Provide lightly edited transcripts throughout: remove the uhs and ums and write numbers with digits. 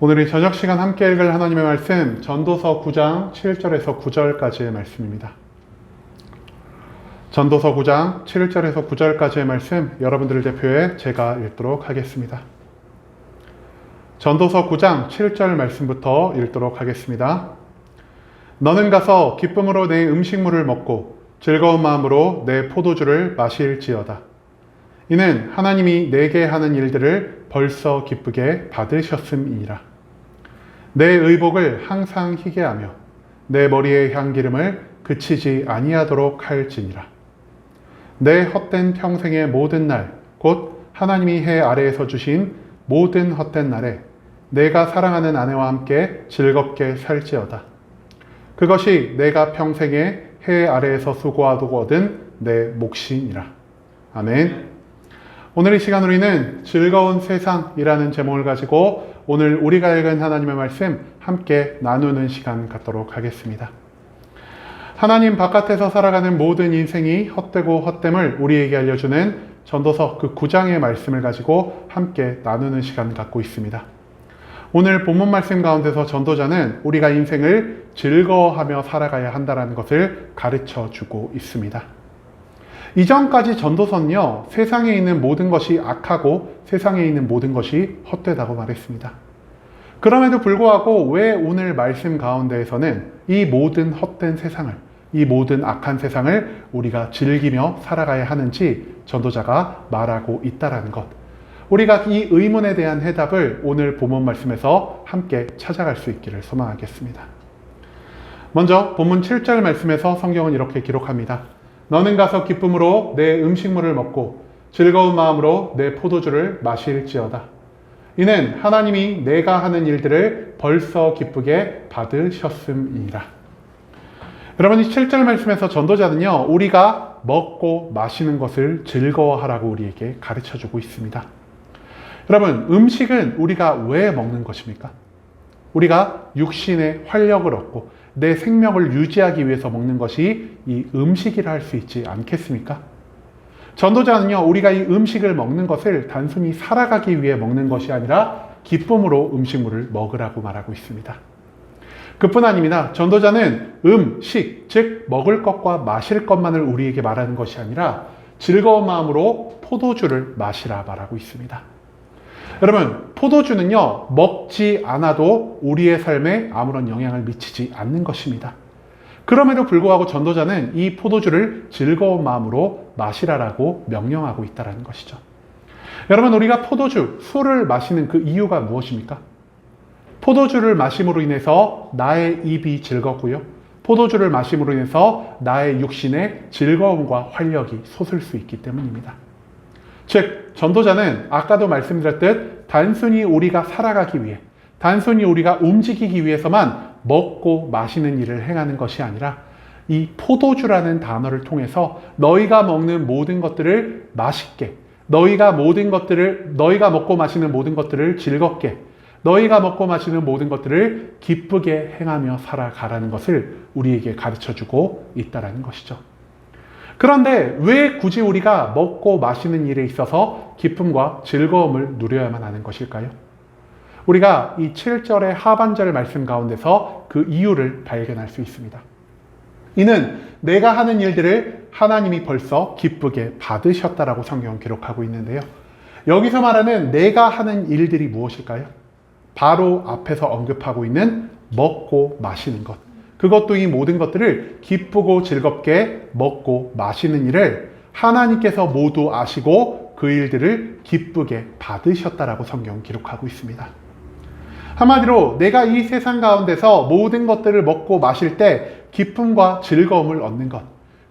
오늘 이 저녁 시간 함께 읽을 하나님의 말씀, 전도서 9장 7절에서 9절까지의 말씀입니다. 전도서 9장 7절에서 9절까지의 말씀, 여러분들을 대표해 제가 읽도록 하겠습니다. 전도서 9장 7절 말씀부터 읽도록 하겠습니다. 너는 가서 기쁨으로 내 음식물을 먹고 즐거운 마음으로 내 포도주를 마실지어다. 이는 하나님이 내게 하는 일들을 벌써 기쁘게 받으셨음이니라. 내 의복을 항상 희게 하며 내 머리의 향기름을 그치지 아니하도록 할지니라. 내 헛된 평생의 모든 날, 곧 하나님이 해 아래에서 주신 모든 헛된 날에 내가 사랑하는 아내와 함께 즐겁게 살지어다. 그것이 내가 평생에 해 아래에서 수고하고 얻은 내 몫이니라. 아멘. 오늘 이 시간 우리는 즐거운 세상이라는 제목을 가지고 오늘 우리가 읽은 하나님의 말씀 함께 나누는 시간 갖도록 하겠습니다. 하나님 바깥에서 살아가는 모든 인생이 헛되고 헛됨을 우리에게 알려주는 전도서 그 9장의 말씀을 가지고 함께 나누는 시간 갖고 있습니다. 오늘 본문 말씀 가운데서 전도자는 우리가 인생을 즐거워하며 살아가야 한다는 것을 가르쳐 주고 있습니다. 이전까지 전도서는요, 세상에 있는 모든 것이 악하고 세상에 있는 모든 것이 헛되다고 말했습니다. 그럼에도 불구하고 왜 오늘 말씀 가운데에서는 이 모든 헛된 세상을, 이 모든 악한 세상을 우리가 즐기며 살아가야 하는지 전도자가 말하고 있다는 것. 우리가 이 의문에 대한 해답을 오늘 본문 말씀에서 함께 찾아갈 수 있기를 소망하겠습니다. 먼저 본문 7절 말씀에서 성경은 이렇게 기록합니다. 너는 가서 기쁨으로 내 음식물을 먹고 즐거운 마음으로 내 포도주를 마실지어다. 이는 하나님이 내가 하는 일들을 벌써 기쁘게 받으셨음이니라. 여러분, 이 7절 말씀에서 전도자는요, 우리가 먹고 마시는 것을 즐거워하라고 우리에게 가르쳐주고 있습니다. 여러분, 음식은 우리가 왜 먹는 것입니까? 우리가 육신의 활력을 얻고 내 생명을 유지하기 위해서 먹는 것이 이 음식이라 할 수 있지 않겠습니까? 전도자는요, 우리가 이 음식을 먹는 것을 단순히 살아가기 위해 먹는 것이 아니라 기쁨으로 음식물을 먹으라고 말하고 있습니다. 그뿐 아닙니다. 전도자는 음식, 즉 먹을 것과 마실 것만을 우리에게 말하는 것이 아니라 즐거운 마음으로 포도주를 마시라 말하고 있습니다. 여러분, 포도주는요, 먹지 않아도 우리의 삶에 아무런 영향을 미치지 않는 것입니다. 그럼에도 불구하고 전도자는 이 포도주를 즐거운 마음으로 마시라라고 명령하고 있다는 것이죠. 여러분, 우리가 포도주, 술을 마시는 그 이유가 무엇입니까? 포도주를 마심으로 인해서 나의 입이 즐겁고요. 포도주를 마심으로 인해서 나의 육신에 즐거움과 활력이 솟을 수 있기 때문입니다. 즉, 전도자는 아까도 말씀드렸듯 단순히 우리가 살아가기 위해, 단순히 우리가 움직이기 위해서만 먹고 마시는 일을 행하는 것이 아니라 이 포도주라는 단어를 통해서 너희가 먹는 모든 것들을 맛있게, 너희가 먹고 마시는 모든 것들을 즐겁게, 너희가 먹고 마시는 모든 것들을 기쁘게 행하며 살아가라는 것을 우리에게 가르쳐주고 있다는 것이죠. 그런데 왜 굳이 우리가 먹고 마시는 일에 있어서 기쁨과 즐거움을 누려야만 하는 것일까요? 우리가 이 7절의 하반절 말씀 가운데서 그 이유를 발견할 수 있습니다. 이는 내가 하는 일들을 하나님이 벌써 기쁘게 받으셨다라고 성경은 기록하고 있는데요. 여기서 말하는 내가 하는 일들이 무엇일까요? 바로 앞에서 언급하고 있는 먹고 마시는 것. 그것도 이 모든 것들을 기쁘고 즐겁게 먹고 마시는 일을 하나님께서 모두 아시고 그 일들을 기쁘게 받으셨다라고 성경은 기록하고 있습니다. 한마디로 내가 이 세상 가운데서 모든 것들을 먹고 마실 때 기쁨과 즐거움을 얻는 것,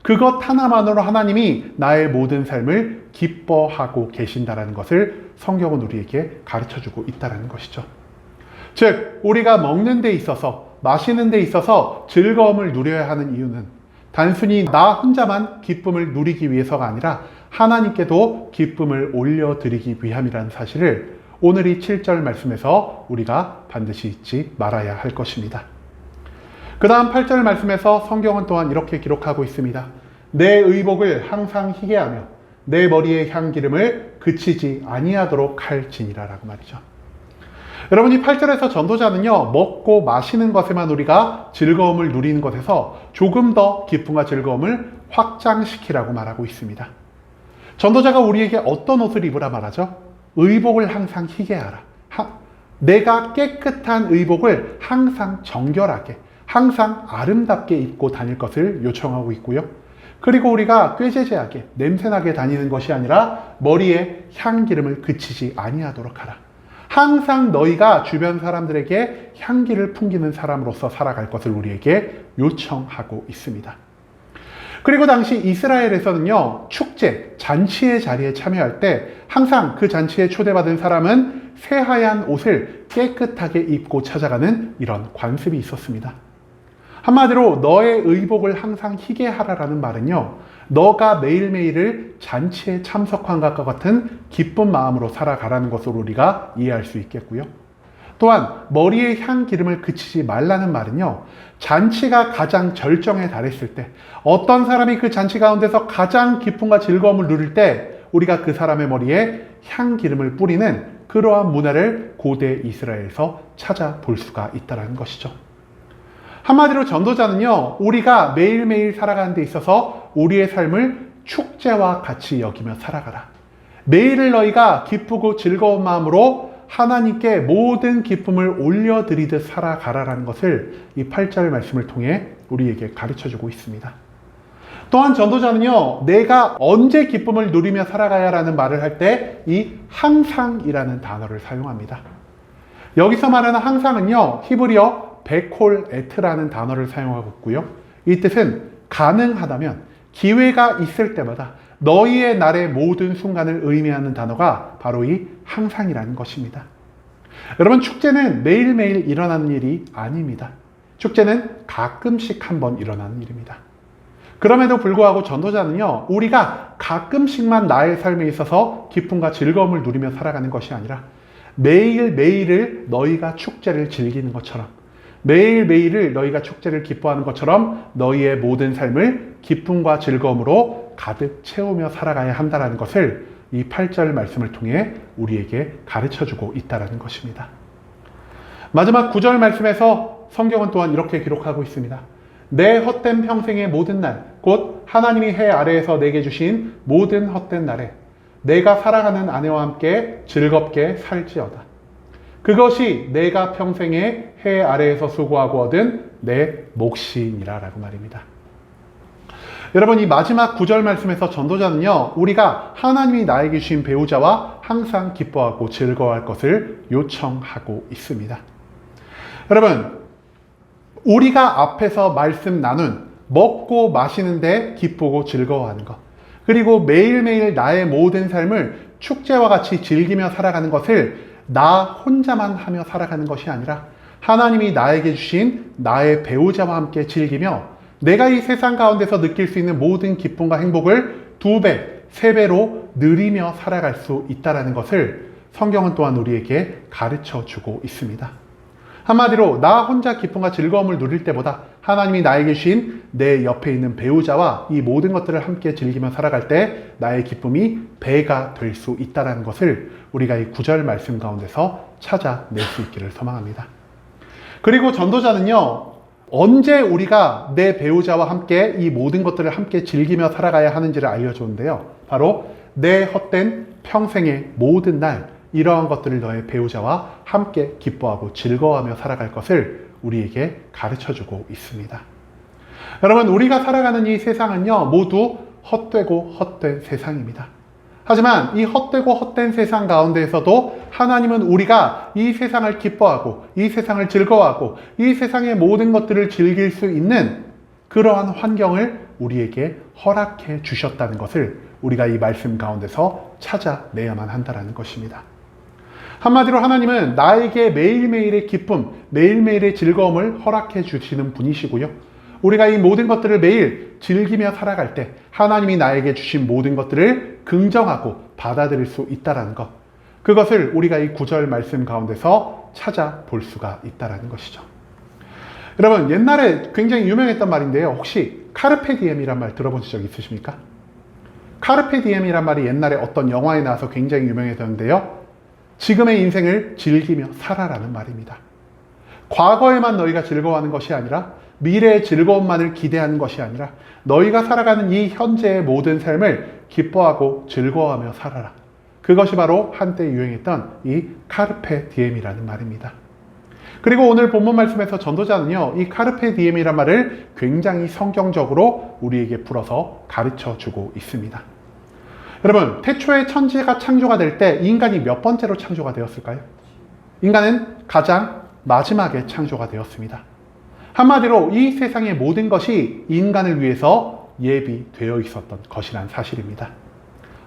그것 하나만으로 하나님이 나의 모든 삶을 기뻐하고 계신다는 것을 성경은 우리에게 가르쳐주고 있다는 것이죠. 즉, 우리가 먹는 데 있어서, 마시는 데 있어서 즐거움을 누려야 하는 이유는 단순히 나 혼자만 기쁨을 누리기 위해서가 아니라 하나님께도 기쁨을 올려드리기 위함이라는 사실을 오늘 이 7절 말씀에서 우리가 반드시 잊지 말아야 할 것입니다. 그 다음 8절 말씀에서 성경은 또한 이렇게 기록하고 있습니다. 내 의복을 항상 희게 하며 내 머리의 향기름을 그치지 아니하도록 할지니라 라고 말이죠. 여러분, 이 8절에서 전도자는요, 먹고 마시는 것에만 우리가 즐거움을 누리는 것에서 조금 더 기쁨과 즐거움을 확장시키라고 말하고 있습니다. 전도자가 우리에게 어떤 옷을 입으라 말하죠? 의복을 항상 희게 하라. 내가 깨끗한 의복을 항상 정결하게, 항상 아름답게 입고 다닐 것을 요청하고 있고요. 그리고 우리가 꾀죄죄하게, 냄새나게 다니는 것이 아니라 머리에 향기름을 그치지 아니하도록 하라. 항상 너희가 주변 사람들에게 향기를 풍기는 사람으로서 살아갈 것을 우리에게 요청하고 있습니다. 그리고 당시 이스라엘에서는요, 축제, 잔치의 자리에 참여할 때 항상 그 잔치에 초대받은 사람은 새하얀 옷을 깨끗하게 입고 찾아가는 이런 관습이 있었습니다. 한마디로 너의 의복을 항상 희게 하라라는 말은요, 너가 매일매일을 잔치에 참석한 것과 같은 기쁜 마음으로 살아가라는 것으로 우리가 이해할 수 있겠고요. 또한 머리에 향기름을 그치지 말라는 말은요, 잔치가 가장 절정에 달했을 때, 어떤 사람이 그 잔치 가운데서 가장 기쁨과 즐거움을 누릴 때 우리가 그 사람의 머리에 향기름을 뿌리는 그러한 문화를 고대 이스라엘에서 찾아볼 수가 있다는 것이죠. 한마디로 전도자는요, 우리가 매일매일 살아가는 데 있어서 우리의 삶을 축제와 같이 여기며 살아가라. 매일을 너희가 기쁘고 즐거운 마음으로 하나님께 모든 기쁨을 올려드리듯 살아가라라는 것을 이 8절 말씀을 통해 우리에게 가르쳐주고 있습니다. 또한 전도자는요, 내가 언제 기쁨을 누리며 살아가야 라는 말을 할 때 이 항상이라는 단어를 사용합니다. 여기서 말하는 항상은요, 히브리어 베콜 에트라는 단어를 사용하고 있고요. 이 뜻은 가능하다면, 기회가 있을 때마다 너희의 날의 모든 순간을 의미하는 단어가 바로 이 항상이라는 것입니다. 여러분, 축제는 매일매일 일어나는 일이 아닙니다. 축제는 가끔씩 한번 일어나는 일입니다. 그럼에도 불구하고 전도자는요, 우리가 가끔씩만 나의 삶에 있어서 기쁨과 즐거움을 누리며 살아가는 것이 아니라 매일매일을 너희가 축제를 즐기는 것처럼, 매일매일을 너희가 축제를 기뻐하는 것처럼 너희의 모든 삶을 기쁨과 즐거움으로 가득 채우며 살아가야 한다는 것을 이 8절 말씀을 통해 우리에게 가르쳐주고 있다는 것입니다. 마지막 9절 말씀에서 성경은 또한 이렇게 기록하고 있습니다. 내 헛된 평생의 모든 날, 곧 하나님이 해 아래에서 내게 주신 모든 헛된 날에 내가 사랑하는 아내와 함께 즐겁게 살지어다. 그것이 내가 평생에 해 아래에서 수고하고 얻은 내 몫이니라 라고 말입니다. 여러분, 이 마지막 9절 말씀에서 전도자는요, 우리가 하나님이 나에게 주신 배우자와 항상 기뻐하고 즐거워할 것을 요청하고 있습니다. 여러분, 우리가 앞에서 말씀 나눈 먹고 마시는데 기쁘고 즐거워하는 것, 그리고 매일매일 나의 모든 삶을 축제와 같이 즐기며 살아가는 것을 나 혼자만 하며 살아가는 것이 아니라 하나님이 나에게 주신 나의 배우자와 함께 즐기며 내가 이 세상 가운데서 느낄 수 있는 모든 기쁨과 행복을 2배, 3배로 누리며 살아갈 수 있다는 것을 성경은 또한 우리에게 가르쳐 주고 있습니다. 한마디로 나 혼자 기쁨과 즐거움을 누릴 때보다 하나님이 나에게 주신 내 옆에 있는 배우자와 이 모든 것들을 함께 즐기며 살아갈 때 나의 기쁨이 배가 될 수 있다는 것을 우리가 이 9절 말씀 가운데서 찾아낼 수 있기를 소망합니다. 그리고 전도자는요, 언제 우리가 내 배우자와 함께 이 모든 것들을 함께 즐기며 살아가야 하는지를 알려주는데요, 바로 내 헛된 평생의 모든 날, 이러한 것들을 너의 배우자와 함께 기뻐하고 즐거워하며 살아갈 것을 우리에게 가르쳐주고 있습니다. 여러분, 우리가 살아가는 이 세상은요, 모두 헛되고 헛된 세상입니다. 하지만 이 헛되고 헛된 세상 가운데에서도 하나님은 우리가 이 세상을 기뻐하고 이 세상을 즐거워하고 이 세상의 모든 것들을 즐길 수 있는 그러한 환경을 우리에게 허락해 주셨다는 것을 우리가 이 말씀 가운데서 찾아내야만 한다는 것입니다. 한마디로 하나님은 나에게 매일매일의 기쁨, 매일매일의 즐거움을 허락해 주시는 분이시고요, 우리가 이 모든 것들을 매일 즐기며 살아갈 때 하나님이 나에게 주신 모든 것들을 긍정하고 받아들일 수 있다는 것, 그것을 우리가 이 9절 말씀 가운데서 찾아볼 수가 있다는 것이죠. 여러분, 옛날에 굉장히 유명했던 말인데요, 혹시 카르페 디엠이란 말 들어보신 적 있으십니까? 카르페 디엠이란 말이 옛날에 어떤 영화에 나와서 굉장히 유명해졌는데요, 지금의 인생을 즐기며 살아라는 말입니다. 과거에만 너희가 즐거워하는 것이 아니라 미래의 즐거움만을 기대하는 것이 아니라 너희가 살아가는 이 현재의 모든 삶을 기뻐하고 즐거워하며 살아라. 그것이 바로 한때 유행했던 이 카르페 디엠이라는 말입니다. 그리고 오늘 본문 말씀에서 전도자는요, 이 카르페 디엠이란 말을 굉장히 성경적으로 우리에게 풀어서 가르쳐 주고 있습니다. 여러분, 태초에 천지가 창조가 될 때 인간이 몇 번째로 창조가 되었을까요? 인간은 가장 마지막에 창조가 되었습니다. 한마디로 이 세상의 모든 것이 인간을 위해서 예비되어 있었던 것이란 사실입니다.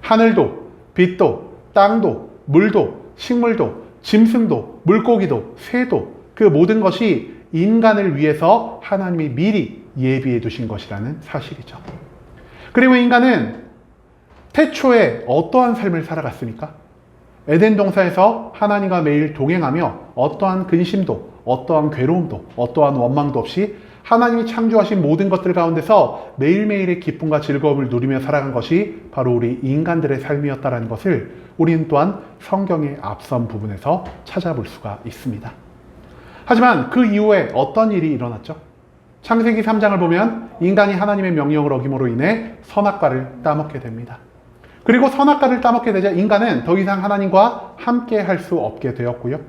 하늘도, 빛도, 땅도, 물도, 식물도, 짐승도, 물고기도, 새도, 그 모든 것이 인간을 위해서 하나님이 미리 예비해 두신 것이라는 사실이죠. 그리고 인간은 태초에 어떠한 삶을 살아갔습니까? 에덴 동산에서 하나님과 매일 동행하며 어떠한 근심도, 어떠한 괴로움도, 어떠한 원망도 없이 하나님이 창조하신 모든 것들 가운데서 매일매일의 기쁨과 즐거움을 누리며 살아간 것이 바로 우리 인간들의 삶이었다는 것을 우리는 또한 성경의 앞선 부분에서 찾아볼 수가 있습니다. 하지만 그 이후에 어떤 일이 일어났죠? 창세기 3장을 보면 인간이 하나님의 명령을 어김으로 인해 선악과를 따먹게 됩니다. 그리고 선악과를 따먹게 되자 인간은 더 이상 하나님과 함께 할 수 없게 되었고요.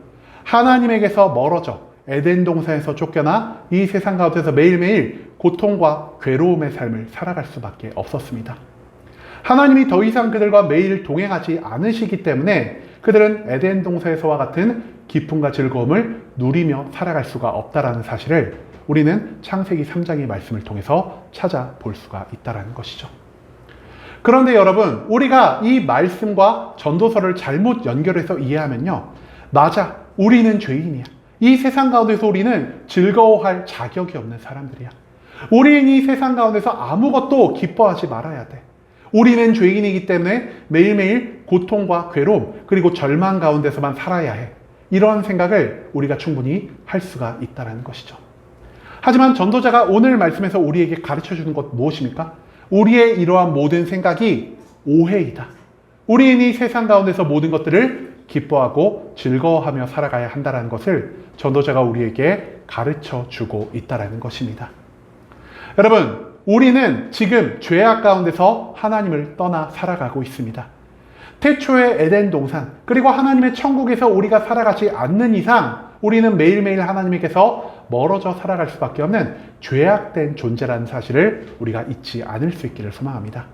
하나님에게서 멀어져 에덴 동산에서 쫓겨나 이 세상 가운데서 매일매일 고통과 괴로움의 삶을 살아갈 수밖에 없었습니다. 하나님이 더 이상 그들과 매일 동행하지 않으시기 때문에 그들은 에덴 동산에서와 같은 기쁨과 즐거움을 누리며 살아갈 수가 없다라는 사실을 우리는 창세기 3장의 말씀을 통해서 찾아볼 수가 있다는 것이죠. 그런데 여러분, 우리가 이 말씀과 전도서를 잘못 연결해서 이해하면요, 맞아, 우리는 죄인이야. 이 세상 가운데서 우리는 즐거워할 자격이 없는 사람들이야. 우리는 이 세상 가운데서 아무것도 기뻐하지 말아야 돼. 우리는 죄인이기 때문에 매일매일 고통과 괴로움 그리고 절망 가운데서만 살아야 해. 이런 생각을 우리가 충분히 할 수가 있다는 것이죠. 하지만 전도자가 오늘 말씀에서 우리에게 가르쳐주는 것 무엇입니까? 우리의 이러한 모든 생각이 오해이다. 우리는 이 세상 가운데서 모든 것들을 기뻐하고 즐거워하며 살아가야 한다는 것을 전도자가 우리에게 가르쳐주고 있다는 것입니다. 여러분, 우리는 지금 죄악 가운데서 하나님을 떠나 살아가고 있습니다. 태초의 에덴 동산, 그리고 하나님의 천국에서 우리가 살아가지 않는 이상 우리는 매일매일 하나님에게서 멀어져 살아갈 수밖에 없는 죄악된 존재라는 사실을 우리가 잊지 않을 수 있기를 소망합니다.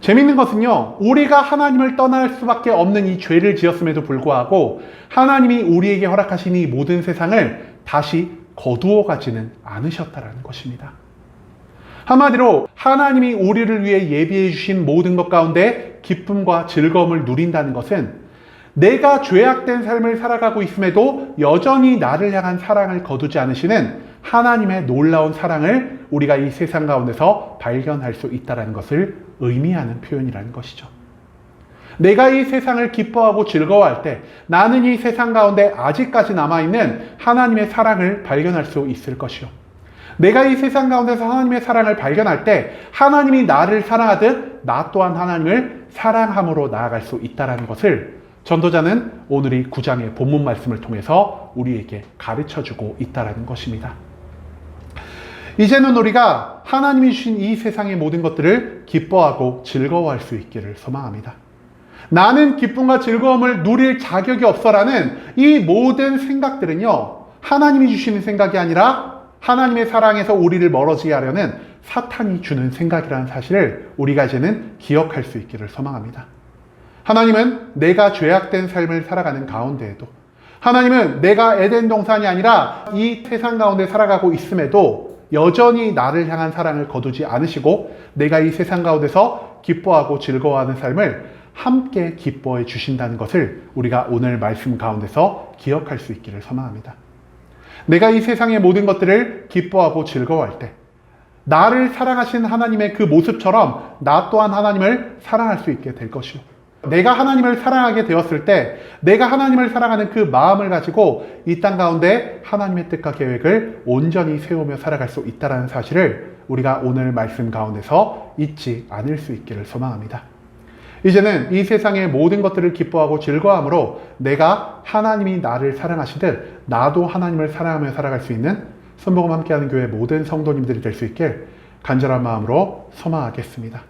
재밌는 것은요, 우리가 하나님을 떠날 수밖에 없는 이 죄를 지었음에도 불구하고 하나님이 우리에게 허락하신 이 모든 세상을 다시 거두어 가지는 않으셨다는 것입니다. 한마디로 하나님이 우리를 위해 예비해 주신 모든 것 가운데 기쁨과 즐거움을 누린다는 것은 내가 죄악된 삶을 살아가고 있음에도 여전히 나를 향한 사랑을 거두지 않으시는 하나님의 놀라운 사랑을 우리가 이 세상 가운데서 발견할 수 있다는 것을 의미하는 표현이라는 것이죠. 내가 이 세상을 기뻐하고 즐거워할 때 나는 이 세상 가운데 아직까지 남아있는 하나님의 사랑을 발견할 수 있을 것이요. 내가 이 세상 가운데서 하나님의 사랑을 발견할 때 하나님이 나를 사랑하듯 나 또한 하나님을 사랑함으로 나아갈 수 있다는 것을 전도자는 오늘 이 9장의 본문 말씀을 통해서 우리에게 가르쳐주고 있다는 것입니다. 이제는 우리가 하나님이 주신 이 세상의 모든 것들을 기뻐하고 즐거워할 수 있기를 소망합니다. 나는 기쁨과 즐거움을 누릴 자격이 없어라는 이 모든 생각들은요, 하나님이 주시는 생각이 아니라 하나님의 사랑에서 우리를 멀어지게 하려는 사탄이 주는 생각이라는 사실을 우리가 이제는 기억할 수 있기를 소망합니다. 하나님은 내가 죄악된 삶을 살아가는 가운데에도, 하나님은 내가 에덴 동산이 아니라 이 세상 가운데 살아가고 있음에도 여전히 나를 향한 사랑을 거두지 않으시고 내가 이 세상 가운데서 기뻐하고 즐거워하는 삶을 함께 기뻐해 주신다는 것을 우리가 오늘 말씀 가운데서 기억할 수 있기를 소망합니다. 내가 이 세상의 모든 것들을 기뻐하고 즐거워할 때 나를 사랑하신 하나님의 그 모습처럼 나 또한 하나님을 사랑할 수 있게 될 것이요. 내가 하나님을 사랑하게 되었을 때 내가 하나님을 사랑하는 그 마음을 가지고 이 땅 가운데 하나님의 뜻과 계획을 온전히 세우며 살아갈 수 있다는 사실을 우리가 오늘 말씀 가운데서 잊지 않을 수 있기를 소망합니다. 이제는 이 세상의 모든 것들을 기뻐하고 즐거워함으로 내가 하나님이 나를 사랑하시듯 나도 하나님을 사랑하며 살아갈 수 있는 순복음 함께하는 교회 모든 성도님들이 될 수 있길 간절한 마음으로 소망하겠습니다.